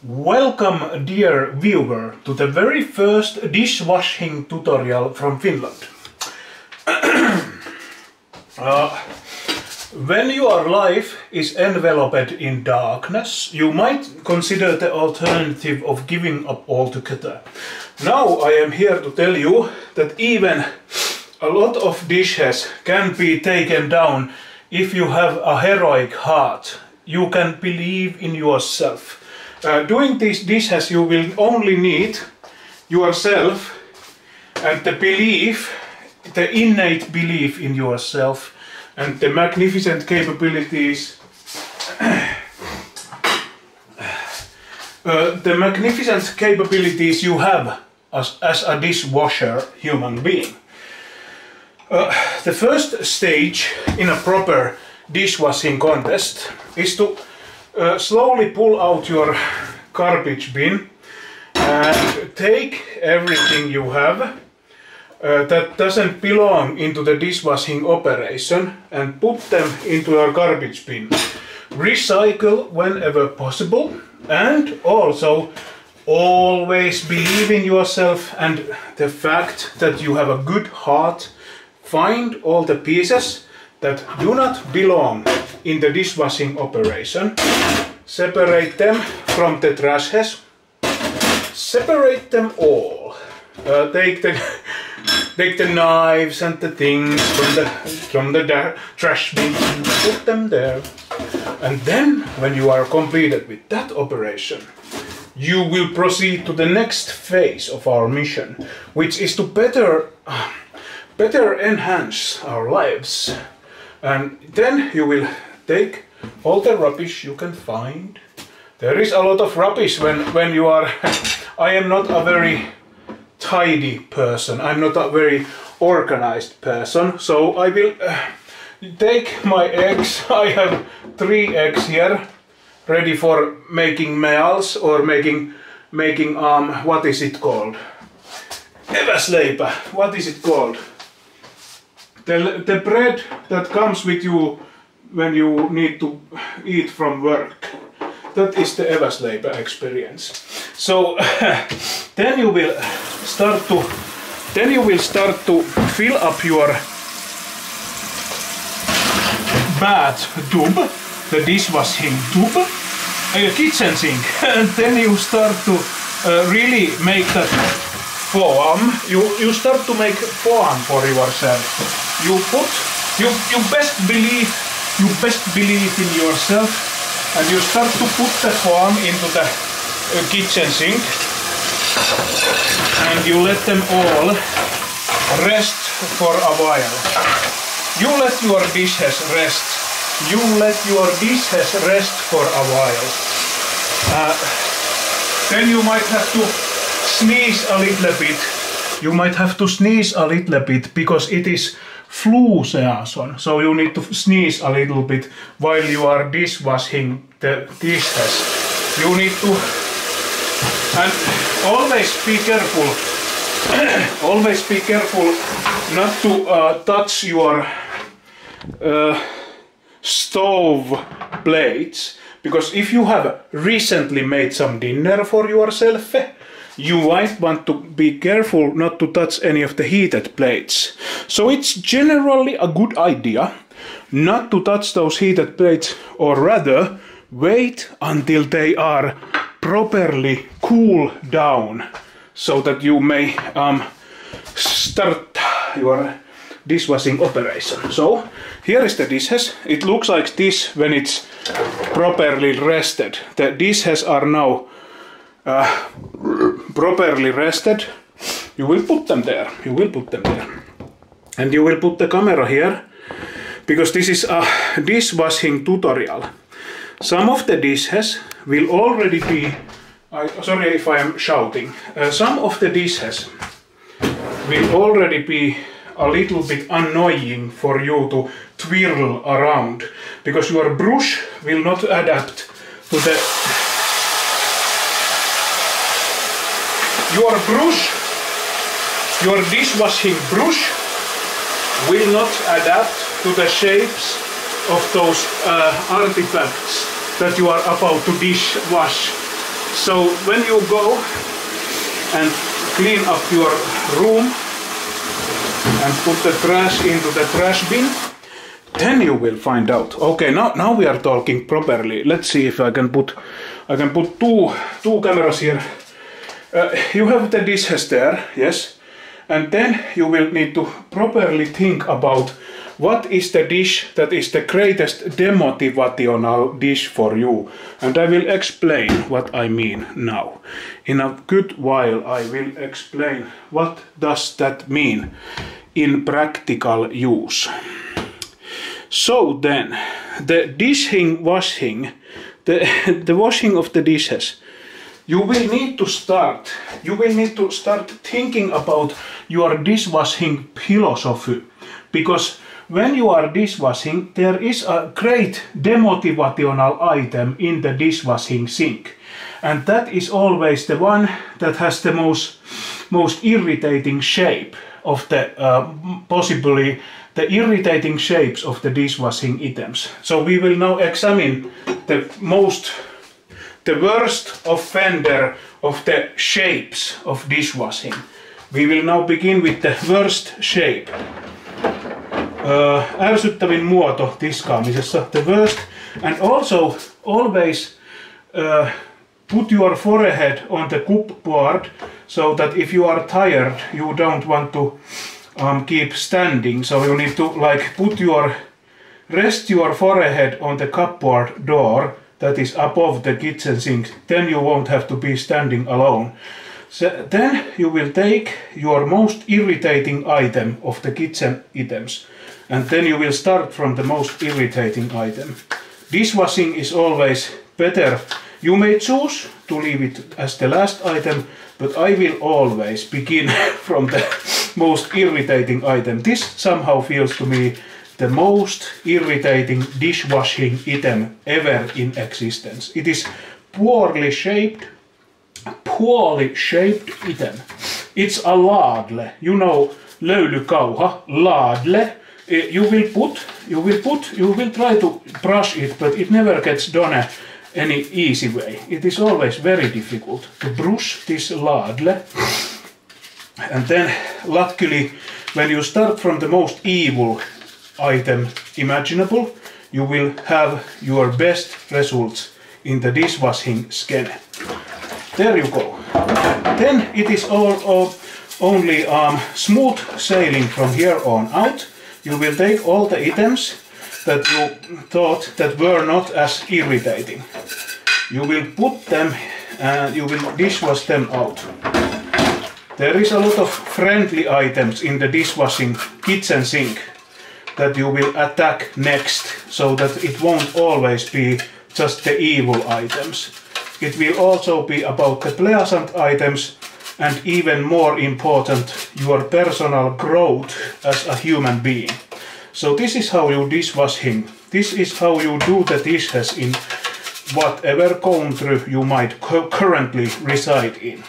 Welcome, dear viewer, to the very first dishwashing tutorial from Finland. When your life is enveloped in darkness, you might consider the alternative of giving up altogether. Now I am here to tell you that even a lot of dishes can be taken down if you have a heroic heart. You can believe in yourself. Doing these dishes you will only need yourself and the belief, the innate belief in yourself and the magnificent capabilities you have as a dishwasher human being. The first stage in a proper dishwashing contest is to slowly pull out your garbage bin and take everything you have that doesn't belong into the dishwashing operation and put them into your garbage bin. Recycle whenever possible and also always believe in yourself and the fact that you have a good heart. Find all the pieces that do not belong in the dishwashing operation, separate them from the trashes, separate them all, take the knives and the things from the trash bin and put them there. And then when you are completed with that operation, you will proceed to the next phase of our mission, which is to better enhance our lives. And then you will take all the rubbish you can find. There is a lot of rubbish when you are... I am not a very tidy person. I'm not a very organized person. So I will take my eggs. I have 3 eggs here, ready for making meals or making what is it called? Eväsleipä. What is it called? The bread that comes with you when you need to eat from work. That is the eväsleipä experience. So then you will start to fill up your bath tub, the dishwashing tub, a kitchen sink, and then you start to really make that foam. You start to make foam for yourself. You best believe in yourself, and you start to put the foam into the kitchen sink, and you let them all rest for a while. You let your dishes rest. You let your dishes rest for a while. Then you might have to sneeze a little bit. You might have to sneeze a little bit because it is flu season, so you need to sneeze a little bit while you are dishwashing the dishes. You need to, and always be careful. Always be careful not to touch your stove plates, because if you have recently made some dinner for yourself, you might want to be careful not to touch any of the heated plates. So it's generally a good idea not to touch those heated plates, or rather wait until they are properly cooled down so that you may start your dishwashing operation. So here is the dishes. It looks like this when it's properly rested. The dishes are now properly rested. You will put them there. You will put them there. And you will put the camera here, because this is a dishwashing tutorial. Some of the dishes will already be... sorry if I am shouting. Some of the dishes will already be a little bit annoying for you to twirl around, because your brush will not adapt to the... Your dishwashing brush will not adapt to the shapes of those artifacts that you are about to dishwash. So when you go and clean up your room and put the trash into the trash bin, then you will find out. Okay, now we are talking properly. Let's see if I can put two cameras here. You have the dishes there, yes, and then you will need to properly think about what is the dish that is the greatest demotivational dish for you. And I will explain what I mean now. In a good while I will explain what does that mean in practical use. So then, the washing, the washing of the dishes, you will need to start thinking about your dishwashing philosophy, because when you are dishwashing, there is a great demotivational item in the dishwashing sink, and that is always the one that has the most irritating shape of the possibly the irritating shapes of the dishwashing items. So we will now examine the worst offender of the shapes of dishwashing. We will now begin with the worst shape. Ärsyttävin muoto tiskaamisessa, the worst, and also always put your forehead on the cupboard so that if you are tired you don't want to keep standing, so you need to rest your forehead on the cupboard door that is above the kitchen sink, then you won't have to be standing alone. So then you will take your most irritating item of the kitchen items, and then you will start from the most irritating item. Dishwashing is always better. You may choose to leave it as the last item, but I will always begin from the most irritating item. This somehow feels to me the most irritating dishwashing item ever in existence. It is poorly shaped item. It's a ladle. You know, löylykauha, ladle. You will try to brush it, but it never gets done any easy way. It is always very difficult to brush this ladle. And then, luckily, when you start from the most evil item imaginable, you will have your best results in the dishwashing skene. There you go. Then it is only smooth sailing from here on out. You will take all the items that you thought that were not as irritating. You will put them and you will dishwash them out. There is a lot of friendly items in the dishwashing kitchen sink that you will attack next, so that it won't always be just the evil items. It will also be about the pleasant items, and even more important, your personal growth as a human being. So this is how you dishwashing. This is how you do the dishes in whatever country you might currently reside in.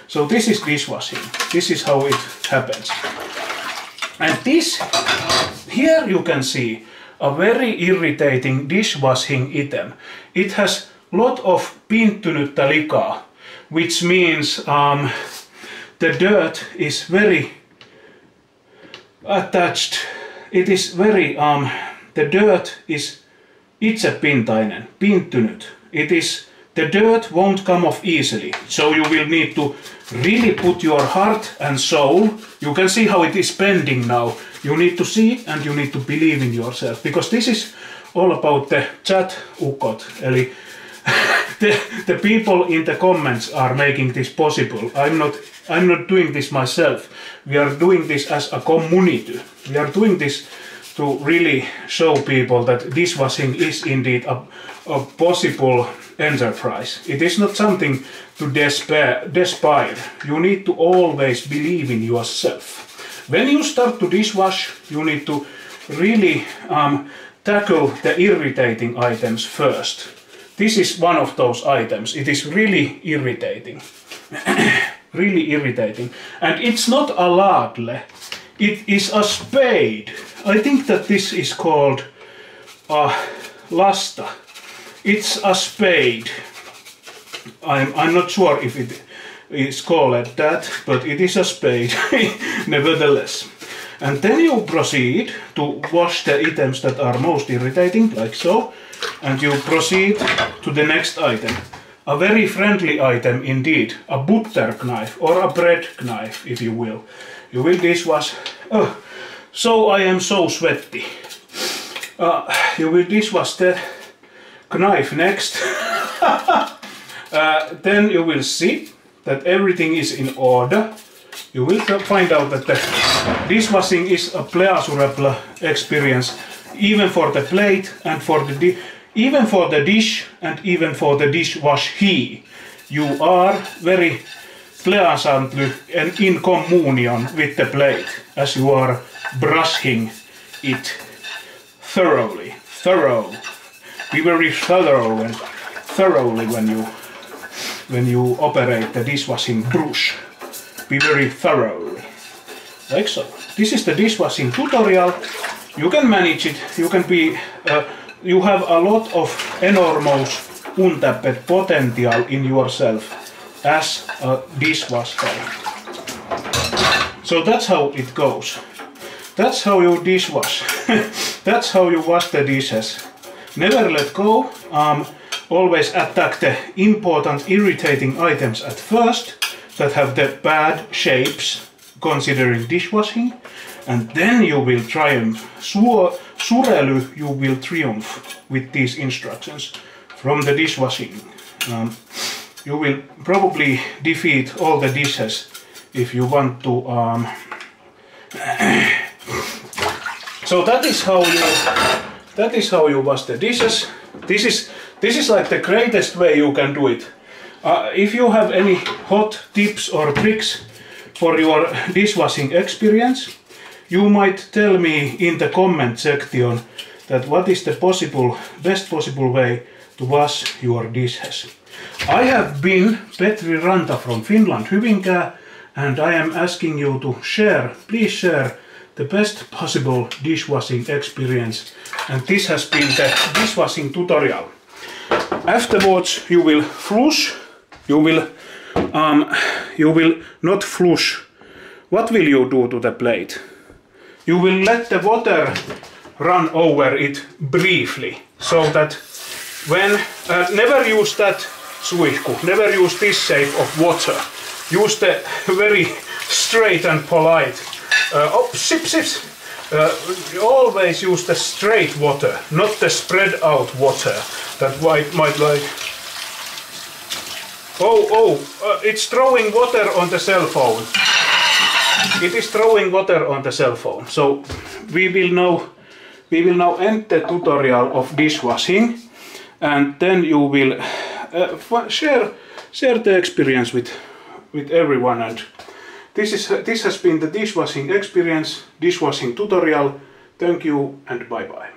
So this is dishwashing. This is how it happens. And this, here you can see a very irritating dishwashing item. It has lot of piinttynyttä likaa, which means the dirt is very attached. It is very, the dirt is itsepintainen, piinttynyt. The dirt won't come off easily, so you will need to really put your heart and soul. You can see how it is bending now. You need to see and you need to believe in yourself, because this is all about the chat-ukot, eli the people in the comments are making this possible. I'm not doing this myself. We are doing this as a community. We are doing this to really show people that dishwashing is indeed a possible enterprise. It is not something to despair. You need to always believe in yourself. When you start to dishwash, you need to really tackle the irritating items first. This is one of those items. It is really irritating. Really irritating. And it's not a ladle. It is a spade. I think that this is called a lasta. It's a spade. I'm not sure if it is called that, but it is a spade nevertheless. And then you proceed to wash the items that are most irritating, like so, and you proceed to the next item. A very friendly item indeed, a butter knife or a bread knife, if you will. You will dishwash. Oh, so I am so sweaty. You will dishwash the knife next. Then you will see that everything is in order. You will find out that the dishwashing is a pleasurable experience, even for the plate and for the even for the dish and even for the dishwashee. You are very pleasantly and in communion with the plate as you are brushing it thoroughly. Be very thorough and thoroughly when you operate the dishwashing brush. Be very thoroughly, like so. This is the dishwashing tutorial. You can manage it. You can be. You have a lot of enormous untapped potential in yourself as a dishwasher. So that's how it goes. That's how you dishwash. That's how you wash the dishes. Never let go. Always attack the important, irritating items at first that have the bad shapes, considering dishwashing, and then you will triumph. Surely you will triumph with these instructions from the dishwashing. You will probably defeat all the dishes if you want to. So that is how you wash the dishes. This is like the greatest way you can do it. If you have any hot tips or tricks for your dishwashing experience, you might tell me in the comment section that what is the best possible way to wash your dishes. I have been Petri Ranta from Finland, Hyvinkää, and I am asking you to please share the best possible dishwashing experience. And this has been the dishwashing tutorial. Afterwards you will flush. You will not flush. What will you do to the plate? You will let the water run over it briefly, so that when never use that suihku, never use this shape of water. Use the very straight and polite. Sips. Always use the straight water, not the spread out water that might like. It's throwing water on the cell phone. It is throwing water on the cell phone. So we will now end the tutorial of dishwashing, and then you will share the experience with everyone. And this has been the dishwashing experience, dishwashing tutorial. Thank you and bye bye.